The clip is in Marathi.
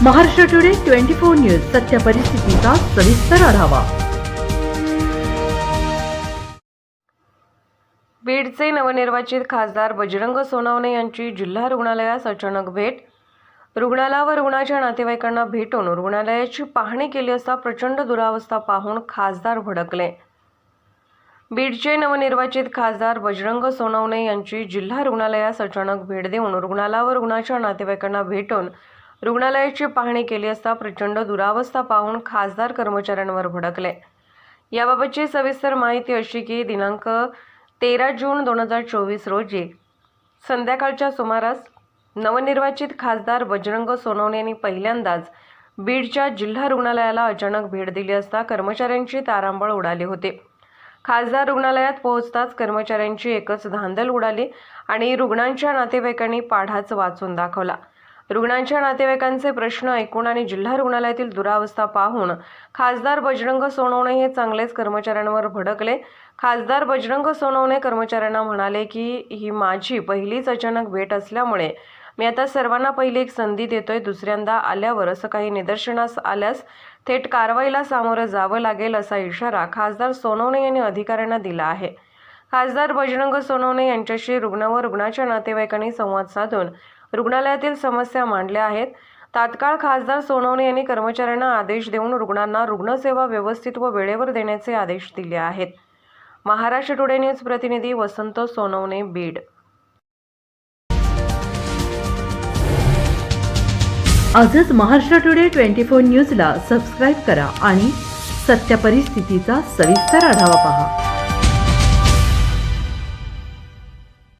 महाराष्ट्र टुडे 24 न्यूज सत्य परिस्थितीचा सविस्तर आढावा। बीडचे नवनिर्वाचित खासदार बजरंग सोनवणे यांची जिल्हा रुग्णालयास अचानक भेट। रुग्णाला व रुग्णाच्या नातेवाईकांना भेटून रुग्णालयाची पाहणी केली असता प्रचंड दुरावस्था पाहून खासदार भडकले। बीडचे नवनिर्वाचित खासदार बजरंग सोनवणे यांची जिल्हा रुग्णालयास अचानक भेट देऊन रुग्णाला व रुग्णाच्या नातेवाईकांना भेटून रुग्णालयाची पाहणी केली असता प्रचंड दुरावस्था पाहून खासदार कर्मचाऱ्यांवर भडकले। याबाबतची सविस्तर माहिती अशी की दिनांक 13 जून 2024 रोजी संध्याकाळच्या सुमारास नवनिर्वाचित खासदार बजरंग सोनवणे यांनी पहिल्यांदाच बीडच्या जिल्हा रुग्णालयाला अचानक भेट दिली असता कर्मचाऱ्यांची तारांबळ उडाली होती। खासदार रुग्णालयात पोहोचताच कर्मचाऱ्यांची एकच धांदल उडाली आणि रुग्णांच्या नातेवाईकांनी पाढाच वाचून दाखवला। रुग्णांच्या नातेवाईकांचे प्रश्न ऐकून आणि जिल्हा रुग्णालयातील दुरावस्था पाहून खासदार बजरंग सोनवणे हे चांगलेच कर्मचाऱ्यांवर भडकले। खासदार बजरंग सोनवणे कर्मचाऱ्यांना म्हणाले की ही माझी पहिलीच अचानक भेट असल्यामुळे मी आता सर्वांना पहिली एक संधी देतोय। दुसऱ्यांदा आल्यावर असं काही निदर्शनास आल्यास थेट कारवाईला सामोरं जावं लागेल असा इशारा खासदार सोनवणे यांनी अधिकाऱ्यांना दिला आहे। खासदार बजरंग सोनवणे यांच्याशी रुग्ण व रुग्णाच्या नातेवाईकांनी संवाद साधून रुग्णालयातील समस्या मांडल्या आहेत। तात्काळ खासदार सोनवणे यांनी कर्मचाऱ्यांना आदेश देऊन रुग्णांना रुग्णसेवा व्यवस्थित व वेळेवर देण्याचे आदेश दिले आहेत। महाराष्ट्र टुडे न्यूज प्रतिनिधी वसंत सोनवणे, बीड। आजच महाराष्ट्र टुडे 24 न्यूजला सबस्क्राईब करा आणि सत्य परिस्थितीचा सविस्तर आढावा पहा।